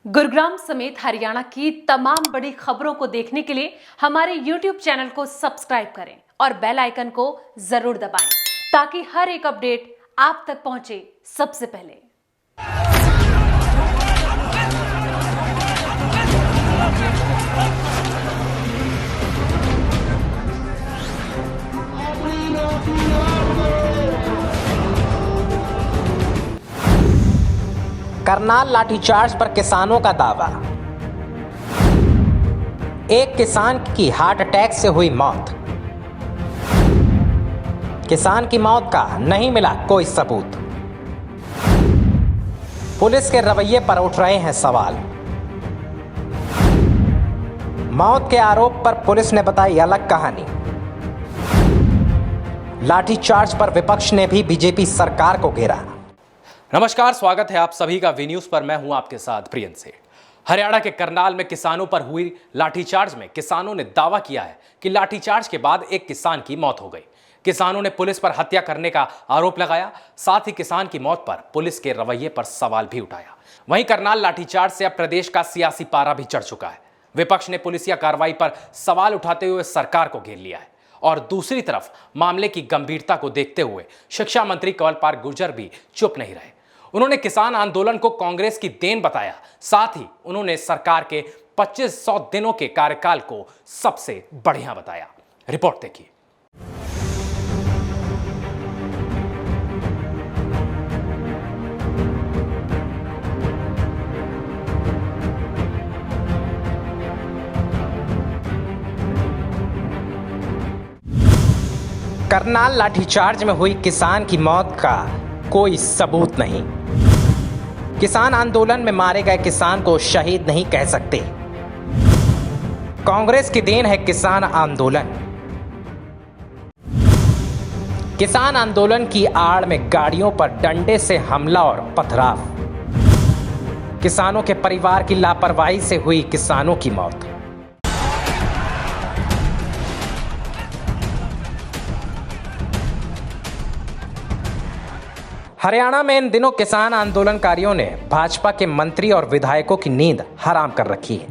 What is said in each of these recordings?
गुरुग्राम समेत हरियाणा की तमाम बड़ी खबरों को देखने के लिए हमारे YouTube चैनल को सब्सक्राइब करें और बेल आइकन को जरूर दबाएं ताकि हर एक अपडेट आप तक पहुंचे सबसे पहले। करनाल लाठीचार्ज पर किसानों का दावा। एक किसान की हार्ट अटैक से हुई मौत। किसान की मौत का नहीं मिला कोई सबूत। पुलिस के रवैये पर उठ रहे हैं सवाल। मौत के आरोप पर पुलिस ने बताई अलग कहानी। लाठीचार्ज पर विपक्ष ने भी बीजेपी सरकार को घेरा। नमस्कार, स्वागत है आप सभी का वी न्यूज पर। मैं हूं आपके साथ प्रियंक सेठ। हरियाणा के करनाल में किसानों पर हुई लाठीचार्ज में किसानों ने दावा किया है कि लाठीचार्ज के बाद एक किसान की मौत हो गई। किसानों ने पुलिस पर हत्या करने का आरोप लगाया, साथ ही किसान की मौत पर पुलिस के रवैये पर सवाल भी उठाया। वहीं करनाल लाठीचार्ज से अब प्रदेश का सियासी पारा भी चढ़ चुका है। विपक्ष ने पुलिसिया कार्रवाई पर सवाल उठाते हुए सरकार को घेर लिया है और दूसरी तरफ मामले की गंभीरता को देखते हुए शिक्षा मंत्री कंवरपाल गुर्जर भी चुप नहीं रहे। उन्होंने किसान आंदोलन को कांग्रेस की देन बताया, साथ ही उन्होंने सरकार के 2500 दिनों के कार्यकाल को सबसे बढ़िया बताया। रिपोर्ट देखिए। करनाल लाठीचार्ज में हुई किसान की मौत का कोई सबूत नहीं। किसान आंदोलन में मारे गए किसान को शहीद नहीं कह सकते। कांग्रेस की देन है किसान आंदोलन। किसान आंदोलन की आड़ में गाड़ियों पर डंडे से हमला और पथराव। किसानों के परिवार की लापरवाही से हुई किसानों की मौत। हरियाणा में इन दिनों किसान आंदोलनकारियों ने भाजपा के मंत्री और विधायकों की नींद हराम कर रखी है।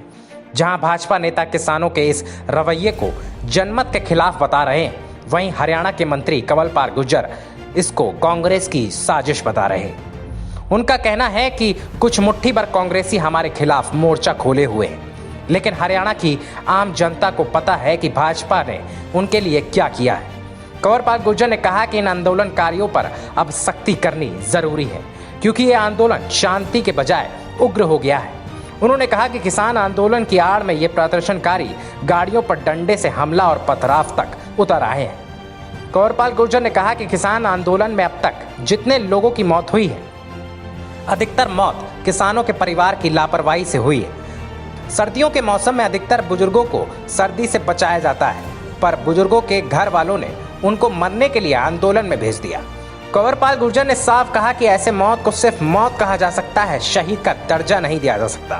जहां भाजपा नेता किसानों के इस रवैये को जनमत के खिलाफ बता रहे हैं, वहीं हरियाणा के मंत्री कंवरपाल गुर्जर इसको कांग्रेस की साजिश बता रहे हैं। उनका कहना है कि कुछ मुट्ठी भर कांग्रेसी हमारे खिलाफ मोर्चा खोले हुए हैं, लेकिन हरियाणा की आम जनता को पता है कि भाजपा ने उनके लिए क्या किया है। कंवरपाल गुर्जर ने कहा कि इन आंदोलनकारियों पर अब सख्ती करनी जरूरी है, क्योंकि ये आंदोलन शांति के बजाय उग्र हो गया है। उन्होंने कहा कि किसान आंदोलन की आड़ में ये प्रदर्शनकारी गाड़ियों पर डंडे से हमला और पथराव तक उतर आए हैं। कंवरपाल गुर्जर ने कहा कि किसान आंदोलन में अब तक जितने लोगों की मौत हुई है, अधिकतर मौत किसानों के परिवार की लापरवाही से हुई है। सर्दियों के मौसम में अधिकतर बुजुर्गों को सर्दी से बचाया जाता है, पर बुजुर्गों के घर वालों ने उनको मरने के लिए आंदोलन में भेज दिया। कंवरपाल गुर्जर ने साफ कहा कि ऐसे मौत को सिर्फ मौत कहा जा सकता है, शहीद का दर्जा नहीं दिया जा सकता।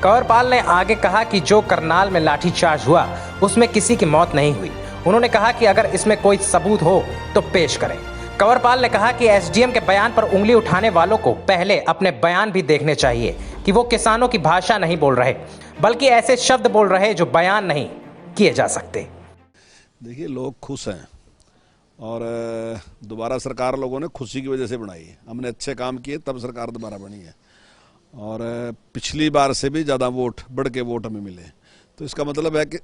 कंवरपाल ने आगे कहा कि जो करनाल में लाठीचार्ज हुआ उसमें किसी की मौत नहीं हुई। उन्होंने कहा कि अगर इसमें कोई सबूत हो तो पेश करें। कंवरपाल ने कहा कि एसडीएम के बयान पर उंगली उठाने वालों को पहले अपने बयान भी देखने चाहिए कि वो किसानों की भाषा नहीं बोल रहे, बल्कि ऐसे शब्द बोल रहे जो बयान नहीं किए जा सकते। देखिए, लोग खुश हैं और दोबारा सरकार लोगों ने खुशी की वजह से बनाई है। हमने अच्छे काम किए तब सरकार दोबारा बनी है और पिछली बार से भी ज़्यादा वोट, बढ़ के वोट हमें मिले। तो इसका मतलब है कि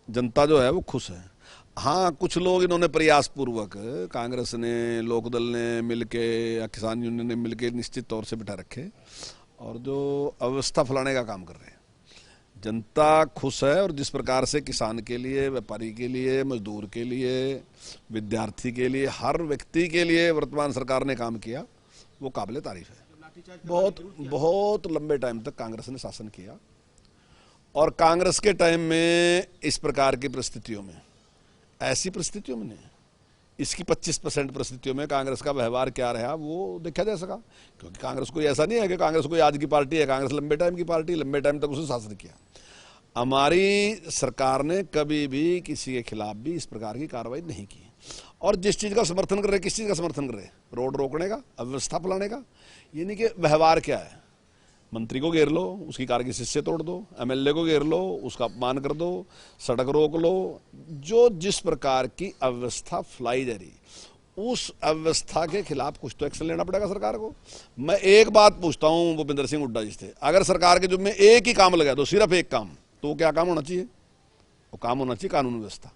जनता जो है वो खुश है। हाँ, कुछ लोग इन्होंने प्रयासपूर्वक, कांग्रेस ने, लोकदल ने मिलके या किसान यूनियन ने मिलके निश्चित तौर से बिठा रखे और जो अव्यवस्था फैलाने का काम कर रहे हैं। जनता खुश है और जिस प्रकार से किसान के लिए, व्यापारी के लिए, मजदूर के लिए, विद्यार्थी के लिए, हर व्यक्ति के लिए वर्तमान सरकार ने काम किया, वो काबिले तारीफ है। बहुत लंबे टाइम तक कांग्रेस ने शासन किया और कांग्रेस के टाइम में इस प्रकार की परिस्थितियों में, ऐसी परिस्थितियों में नहीं, इसकी 25% परिस्थितियों में कांग्रेस का व्यवहार क्या रहा वो देखा जा सका। क्योंकि कांग्रेस कोई ऐसा नहीं है कि कांग्रेस कोई आज की पार्टी है। कांग्रेस लंबे टाइम की पार्टी, लंबे टाइम तक उसने शासन किया। हमारी सरकार ने कभी भी किसी के खिलाफ भी इस प्रकार की कार्रवाई नहीं की। और जिस चीज़ का समर्थन कर रहे, किस चीज़ का समर्थन कर रहे, रोड रोकने का, अव्यवस्था फैलाने का, यानी कि व्यवहार क्या है। मंत्री को घेर लो, उसकी कार की शीशे तोड़ दो, एमएलए को घेर लो, उसका अपमान कर दो, सड़क रोक लो। जो जिस प्रकार की अव्यवस्था फैलाई जा रही, उस अव्यवस्था के खिलाफ कुछ तो एक्शन लेना पड़ेगा सरकार को। मैं एक बात पूछता हूं भूपेंद्र सिंह हुड्डा जी से, अगर सरकार के जुम्मे एक ही काम लगा दो, सिर्फ एक काम, तो क्या काम होना चाहिए? वो काम होना चाहिए कानून व्यवस्था।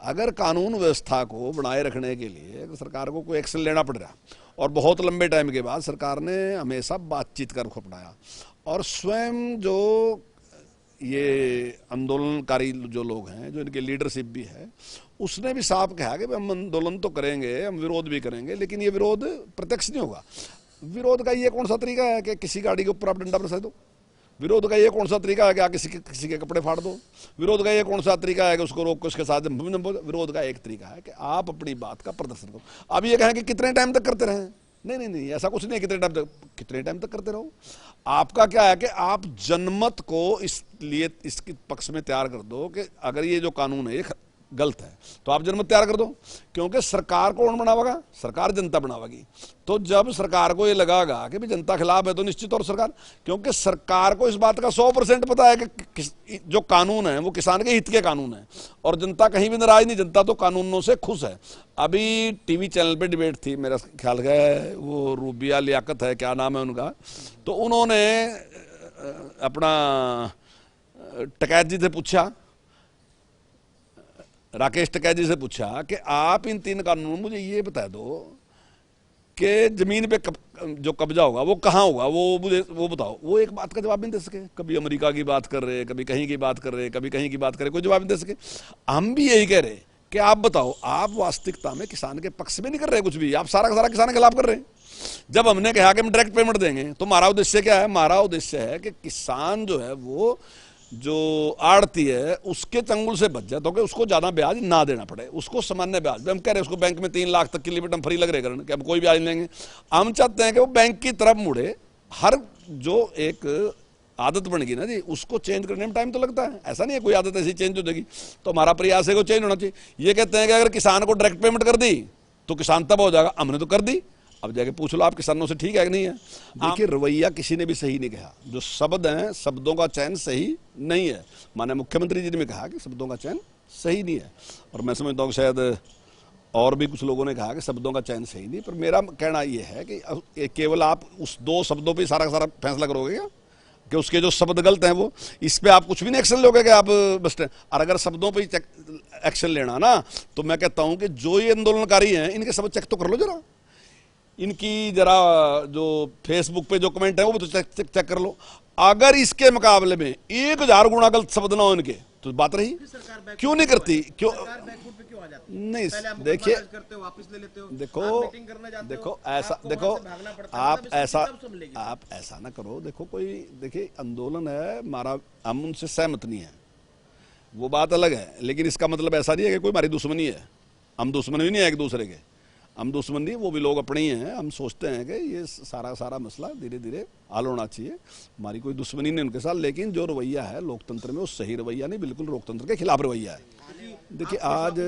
अगर कानून व्यवस्था को बनाए रखने के लिए सरकार को कोई एक्शन लेना पड़ रहा, और बहुत लंबे टाइम के बाद सरकार ने हमेशा बातचीत कर रुख अपनाया, और स्वयं जो ये आंदोलनकारी जो लोग हैं, जो इनके लीडरशिप भी है, उसने भी साफ कहा कि हम आंदोलन तो करेंगे, हम विरोध भी करेंगे, लेकिन ये विरोध प्रत्यक्ष नहीं होगा। विरोध का ये कौन सा तरीका है कि किसी गाड़ी के ऊपर आप डंडा बरसा दो? विरोध का ये कौन सा तरीका है कि आप किसी के कपड़े फाड़ दो? विरोध का ये कौन सा तरीका है कि उसको रोक के उसके साथ? विरोध का एक तरीका है कि आप अपनी बात का प्रदर्शन करो। अब ये कहें कि कितने टाइम तक करते रहें? नहीं, ऐसा कुछ नहीं है कितने टाइम तक करते रहो। आपका क्या है कि आप जनमत को इसलिए इसके पक्ष में तैयार कर दो कि अगर ये जो कानून है ये गलत है, तो आप जनमत तैयार कर दो, क्योंकि सरकार कौन बनावेगा? सरकार जनता बनावेगी। तो जब सरकार को ये लगागा कि भी जनता खिलाफ है, तो निश्चित तौर सरकार, क्योंकि सरकार को इस बात का 100% पता है कि जो कानून है वो किसान के हित के कानून है, और जनता कहीं भी नाराज नहीं, जनता तो कानूनों से खुश है। अभी टीवी चैनल पे डिबेट थी, मेरा ख्याल है वो रूबिया लियाकत है, क्या नाम है उनका, तो उन्होंने अपना टकैत जी से पूछा, राकेश टकैत जी से पूछा कि आप इन 3 कानूनों मुझे ये बता दो कि जमीन पे जो कब्जा होगा वो कहाँ होगा, वो मुझे वो बताओ। वो एक बात का जवाब नहीं दे सके। कभी अमेरिका की बात कर रहे, कभी कहीं की बात कर रहे, कभी कहीं की बात कर रहे, कोई जवाब नहीं दे सके। हम भी यही कह रहे कि आप बताओ, आप वास्तविकता में किसान के पक्ष में नहीं कर रहे कुछ भी, आप सारा का सारा किसान के खिलाफ कर रहे हैं। जब हमने कहा कि हम डायरेक्ट पेमेंट देंगे, तो हमारा उद्देश्य क्या है? हमारा उद्देश्य है कि किसान जो है वो जो आड़ती है उसके चंगुल से बच जाए, तो कि उसको ज्यादा ब्याज ना देना पड़े, उसको सामान्य ब्याज। हम कह रहे हैं उसको बैंक में 3 लाख तक की लिमिट हम फ्री लग रहे हैं कि अब कोई ब्याज लेंगे। हम चाहते हैं कि वो बैंक की तरफ मुड़े। हर जो एक आदत बन गई ना जी, उसको चेंज करने में टाइम तो लगता है। ऐसा नहीं है कोई आदत ऐसी चेंज हो जाएगी, तो हमारा प्रयास है कि चेंज होना चाहिए। ये कहते हैं कि अगर किसान को डायरेक्ट पेमेंट कर दी तो किसान तब हो जाएगा। हमने तो कर दी, अब जाके पूछ लो आप किसानों से ठीक है कि नहीं है। देखिए, रवैया किसी ने भी सही नहीं कहा, जो शब्द हैं शब्दों का चयन सही नहीं है। माननीय मुख्यमंत्री जी ने भी कहा कि शब्दों का चयन सही नहीं है, और मैं समझता हूँ शायद और भी कुछ लोगों ने कहा कि शब्दों का चयन सही नहीं। पर मेरा कहना यह है कि केवल आप उस 2 शब्दों पर सारा का सारा फैसला करोगे क्या कि उसके जो शब्द गलत हैं वो, इस पे आप कुछ भी नहीं एक्शन लोगे कि आप बस। और अगर शब्दों पे एक्शन लेना ना, तो मैं कहता हूं कि जो ये आंदोलनकारी हैं इनके शब्द चेक तो कर लो जरा, इनकी जरा जो फेसबुक पे जो कमेंट है वो भी तो चेक कर लो। अगर इसके मुकाबले में 1000 गुना गलत शब्द ना हो इनके, तो बात रही। क्यों नहीं करती? क्यों नहीं? देखिए, देखो ऐसा, देखो आप ऐसा ना करो। देखो कोई, देखिए आंदोलन है हमारा, हम उनसे सहमत नहीं है, वो बात अलग है, लेकिन इसका मतलब ऐसा नहीं है कि कोई हमारी दुश्मनी है। हम दुश्मन भी नहीं है एक दूसरे के, हम दुश्मन नहीं, वो भी लोग अपने ही हैं। हम सोचते हैं कि ये सारा मसला धीरे धीरे हल होना चाहिए। हमारी कोई दुश्मनी नहीं उनके साथ, लेकिन जो रवैया है लोकतंत्र में वो सही रवैया नहीं, बिल्कुल लोकतंत्र के खिलाफ रवैया है। देखिए, आज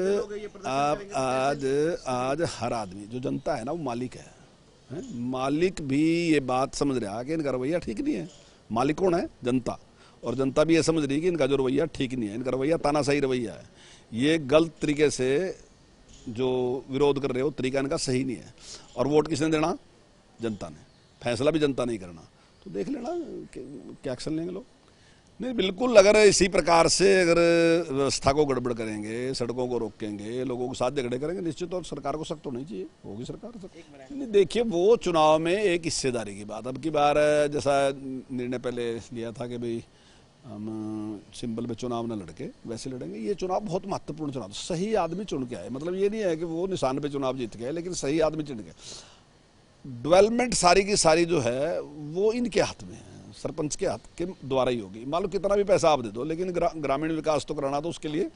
हर आदमी, जो जनता है ना, वो मालिक है। मालिक भी ये बात समझ रहा है कि इनका रवैया ठीक नहीं है। मालिक कौन है? जनता। और जनता भी ये समझ रही है कि इनका जो रवैया ठीक नहीं है, इनका रवैया तानाशाही रवैया है। ये गलत तरीके से जो विरोध कर रहे हो, तरीका इनका सही नहीं है। और वोट किसने देना? जनता ने। फैसला भी जनता नहीं करना, तो देख लेना क्या एक्शन लेंगे लोग। नहीं, बिल्कुल, अगर इसी प्रकार से अगर व्यवस्था को गड़बड़ करेंगे, सड़कों को रोकेंगे, लोगों के साथ झगड़े करेंगे, निश्चित तौर सरकार को सख्त होनी चाहिए, होगी सरकार सख्त। नहीं, देखिए, वो चुनाव में एक हिस्सेदारी की बात। अब की बार जैसा निर्णय पहले लिया था कि भाई हम सिंबल में चुनाव न लड़के, वैसे लड़ेंगे। ये चुनाव बहुत महत्वपूर्ण चुनाव, सही आदमी चुन के आए। मतलब ये नहीं है कि वो निशान पे चुनाव जीत गए, लेकिन सही आदमी चुन के। डेवलपमेंट सारी की सारी जो है वो इनके हाथ में है, सरपंच के हाथ के द्वारा ही होगी। मान लो कितना भी पैसा आप दे दो, लेकिन ग्रामीण विकास तो कराना, तो उसके लिए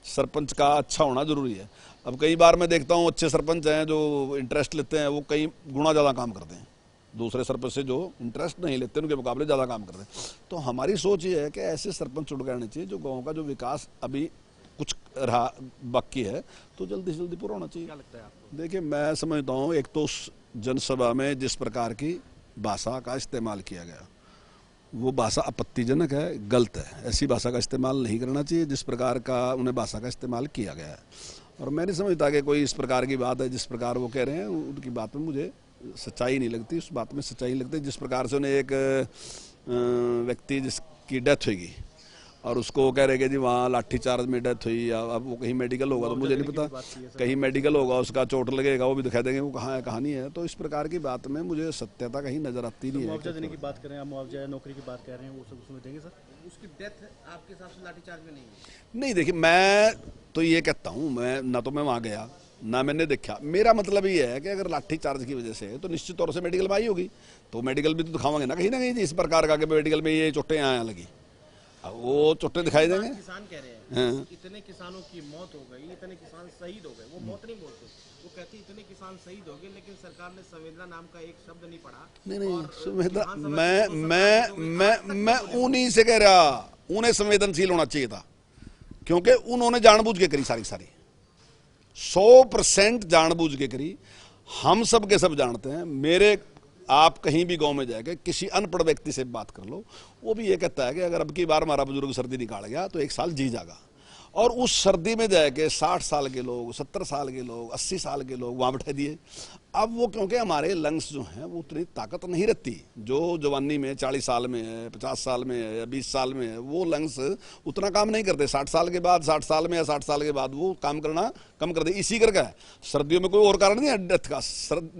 सरपंच का अच्छा होना जरूरी है। अब कई बार मैं देखता हूँ अच्छे सरपंच हैं जो इंटरेस्ट लेते हैं, वो कई गुना ज़्यादा काम करते हैं दूसरे सरपंच से जो इंटरेस्ट नहीं लेते, उनके मुकाबले ज़्यादा काम करते हैं। तो हमारी सोच ये है कि ऐसे सरपंच चुन के आने चाहिए जो गाँव का जो विकास अभी कुछ रहा बाकी है, तो जल्दी से जल्दी पूरा होना चाहिए। क्या लगता है आपको? देखिए, मैं समझता हूँ, एक तो उस जनसभा में जिस प्रकार की भाषा का इस्तेमाल किया गया, वो भाषा आपत्तिजनक है, गलत है। ऐसी भाषा का इस्तेमाल नहीं करना चाहिए जिस प्रकार का उन्हें भाषा का इस्तेमाल किया गया है। और मैं नहीं समझता कि कोई इस प्रकार की बात है जिस प्रकार वो कह रहे हैं, उनकी बात में मुझे सच्चाई नहीं लगती। उस बात में सच्चाई नहीं लगती जिस प्रकार से उन्हें एक व्यक्ति जिसकी डेथ होगी और उसको वो कह रहे कि जी वहाँ लाठीचार्ज में डेथ हुई, अब वो कहीं मेडिकल होगा तो मुझे नहीं पता, कहीं मेडिकल होगा उसका चोट लगेगा वो भी दिखा देंगे वो कहाँ है कहानी है। तो इस प्रकार की बात में मुझे सत्यता कहीं नजर आती नहीं है। मुआवजा देने की बात करें, आप मुआवजा या नौकरी की बात कर रहे हैं, वो सब उसमें देंगे सर? उसकी डेथ आपके हिसाब से लाठीचार्ज में नहीं है? नहीं, देखिए मैं तो ये कहता हूँ, मैं ना तो मैं वहाँ गया ना मैंने देखा। मेरा मतलब ये है कि अगर लाठीचार्ज की वजह से तो निश्चित तौर से मेडिकल में आई होगी, तो मेडिकल भी तो दिखावांगे ना कहीं इस प्रकार का कि मेडिकल में ये चोटें यहाँ लगी, वो चोटें दिखाई देंगे। किसान कह रहे हैं इतने किसानों की मौत हो गई, इतने किसान शहीद हो गए, वो मौत नहीं बोलते, वो कहते इतने किसान शहीद हो गए, लेकिन सरकार ने संवेदना नाम का एक शब्द नहीं पढ़ा। नहीं संवेदना मैं उन्हीं से कह रहा, उन्हें संवेदनशील होना चाहिए था, क्योंकि उन्होंने जानबूझ के करी सारी 100% जानबूझ के करी। हम सब के सब जानते हैं, मेरे आप कहीं भी गांव में जाके किसी अनपढ़ व्यक्ति से बात कर लो, वो भी ये कहता है कि अगर अब की बार हमारा बुजुर्ग सर्दी निकाल गया तो 1 साल जी जाएगा। और उस सर्दी में जाके 60 साल के लोग, 70 साल के लोग, 80 साल के लोग वहाँ बैठा दिए। अब वो क्योंकि हमारे लंग्स जो हैं वो उतनी ताकत नहीं रहती, जो जवानी में 40 साल में है, 50 साल में है या 20 साल में है, वो लंग्स उतना काम नहीं करते। 60 साल के बाद, 60 साल में या 60 साल के बाद वो काम करना कम कर दे। इसी करके है सर्दियों में कोई और कारण नहीं है डेथ का।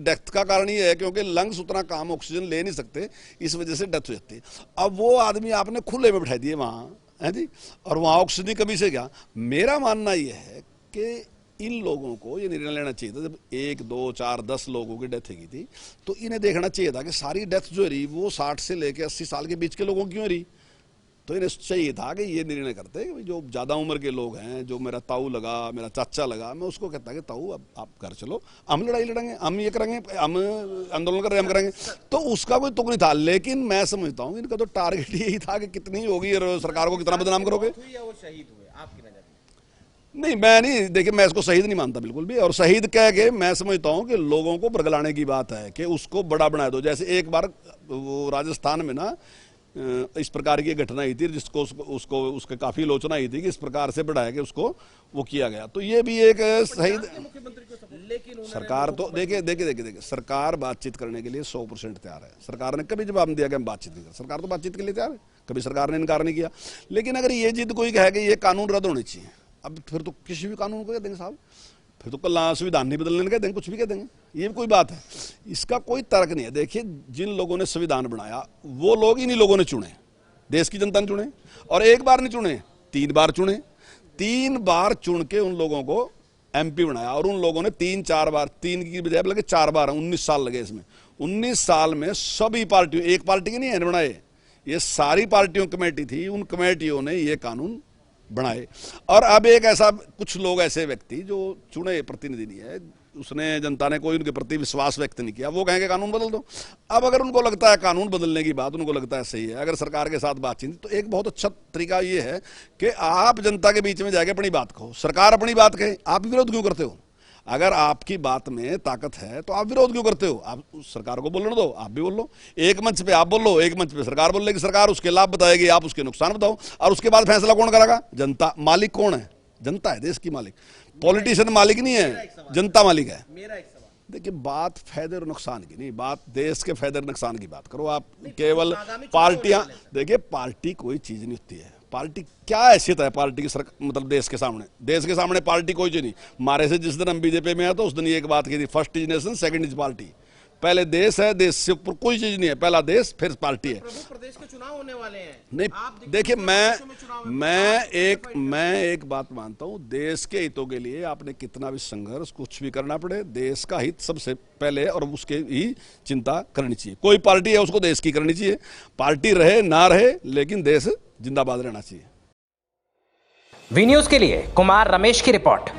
डेथ का कारण ये है क्योंकि लंग्स उतना काम ऑक्सीजन ले नहीं सकते, इस वजह से डेथ हो जाती है। अब वो आदमी आपने खुले में बैठा दिए वहाँ है जी, और वहाँ ऑक्सीजन कमी से क्या। मेरा मानना यह है कि इन लोगों को ये निर्णय लेना चाहिए था, जब 1, 2, 4, 10 लोगों की डेथ हुई थी तो इन्हें देखना चाहिए था कि सारी डेथ जो रही वो 60 से लेकर 80 साल के बीच के लोगों की क्यों रही। तो इन्हें चाहिए था कि ये निर्णय करते कि जो ज़्यादा उम्र के लोग हैं, जो मेरा ताऊ लगा, मेरा चाचा लगा, मैं उसको कहता कि ताऊ अब आप घर चलो, हम लड़ाई लड़ेंगे, हम ये करेंगे, हम आंदोलन कर रहे हम करेंगे। तो उसका कोई तुक नहीं था। लेकिन मैं समझता हूँ इनका तो टारगेट यही था कि कितनी होगी और सरकार को कितना बदनाम करोगे। वो शहीद हुए आपकी नजर में? नहीं, मैं नहीं, देखिए मैं इसको शहीद नहीं मानता बिल्कुल भी। और शहीद कह के मैं समझता हूँ कि लोगों को बरगलाने की बात है कि उसको बड़ा बना दो। जैसे एक बार वो राजस्थान में ना इस प्रकार की घटना हुई थी जिसको उसको उसके काफी आलोचना हुई थी कि इस प्रकार से बढ़ाया कि उसको वो किया गया। तो ये भी एक शहीद। लेकिन सरकार तो देखिए सरकार बातचीत करने के लिए 100% तैयार है। सरकार ने कभी जवाब दिया कि हम बातचीत नहीं कर, सरकार तो बातचीत के लिए तैयार है, कभी सरकार ने इनकार नहीं किया। लेकिन अगर ये जिद कोई कहे कि ये कानून रद्द होने चाहिए, अब फिर तो किसी भी कानून को कह देंगे साहब, फिर तो कल संविधान नहीं बदलने कह देंगे, कुछ भी कह देंगे, ये भी कोई बात है। इसका कोई तर्क नहीं है। देखिए जिन लोगों ने संविधान बनाया वो लोग इन्हीं लोगों ने चुने, देश की जनता ने चुने, और एक बार नहीं चुने, 3 बार चुने। 3 बार चुन के उन लोगों को MP बनाया, और उन लोगों ने 3-4 बार, 3 की बजाय लगे 4 बार, 19 साल लगे इसमें। 19 साल में सभी पार्टियों, एक पार्टी के नहीं है बनाए, ये सारी पार्टियों कमेटी थी, उन कमेटियों ने ये कानून बनाए। और अब एक ऐसा, कुछ लोग ऐसे व्यक्ति जो चुने प्रतिनिधि नहीं है, उसने जनता ने कोई उनके प्रति विश्वास व्यक्त नहीं किया, वो कहेंगे कानून बदल दो। अब अगर उनको लगता है कानून बदलने की बात उनको लगता है सही है, अगर सरकार के साथ बातचीत, तो एक बहुत अच्छा तरीका ये है कि आप जनता के बीच में जाके अपनी बात कहो, सरकार अपनी बात कहे, आप विरोध क्यों करते हो। अगर आपकी बात में ताकत है तो आप विरोध क्यों करते हो। आप सरकार को बोलने दो, आप भी बोल लो, एक मंच पे आप बोल लो, एक मंच पे सरकार बोल लेगी, सरकार उसके लाभ बताएगी, आप उसके नुकसान बताओ, और उसके बाद फैसला कौन करेगा, जनता। मालिक कौन है, जनता है देश की मालिक। पॉलिटिशियन मालिक नहीं है, जनता मालिक है। मेरा एक सवाल, देखिए बात फायदे और नुकसान की नहीं, बात देश के फायदे और नुकसान की बात करो। आप केवल पार्टियां, देखिए पार्टी कोई चीज नहीं होती है। पार्टी क्या हैसियत है पार्टी की, मतलब देश के सामने पार्टी कोई चीज नहीं। मारे से जिस दिन हम बीजेपी में आए तो उस दिन एक बात की थी, first is nation, second is party. पहले देश है, देश से ऊपर कोई चीज नहीं है, पहला देश फिर पार्टी है। प्रभु प्रदेश के चुनाव होने वाले हैं। नहीं देखिए मैं एक बात मानता हूं, देश के हितों के लिए आपने कितना भी संघर्ष कुछ भी करना पड़े, देश का हित सबसे पहले और उसके ही चिंता करनी चाहिए। कोई पार्टी है उसको देश की करनी चाहिए, पार्टी रहे ना रहे, लेकिन देश जिंदाबाद रहना चाहिए। वी न्यूज के लिए कुमार रमेश की रिपोर्ट।